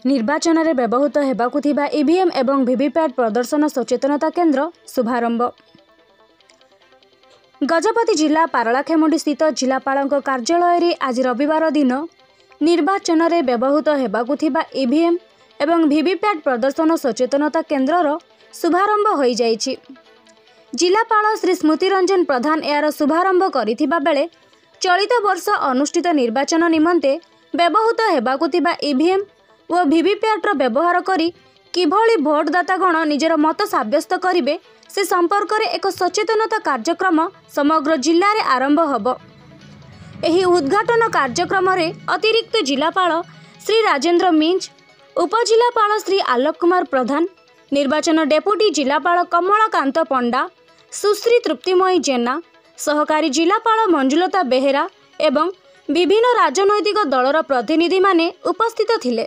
निर्वाचन में व्यवहृत हेबाकु थिबा ईवीएम एवं वीवीपैट प्रदर्शन सचेतनता केन्द्र शुभारंभ। गजपति जिला पारलाखेमुंडी स्थित जिलापाल कार्यालय रे आज रविवार दिन निर्वाचन में व्यवहृत हेबाकु थिबा ईवीएम एवं वीवीपैट प्रदर्शन सचेतनता केन्द्र शुभारंभ हो जाइछि। जिलापाल श्री स्मृति रंजन प्रधान यार शुभारंभ करिथिबा बेले चलित वर्ष अनुष्ठित निर्वाचन निमंते व्यवहृत हेबाकु थिबा ईवीएम और वीवीपैट व्यवहार करी किभली भोटदातागण निजर मत साब्यस्त करिवे से संपर्क में एक सचेतनता कार्यक्रम समग्र जिले में आरंभ होब। एही उद्घाटन कार्यक्रम रे अतिरिक्त जिलापाल श्री राजेंद्र मिंज, उपजिलापाल श्री आलोक कुमार प्रधान, निर्वाचन डेपुटी जिलापाल कमलाकांत पंडा, सुश्री तृप्तिमयी जेना, सहकारी जिलापाल मंजुलता बेहेरा एवं विभिन्न राजनैतिक दलर प्रतिनिधि माने उपस्थित थिले।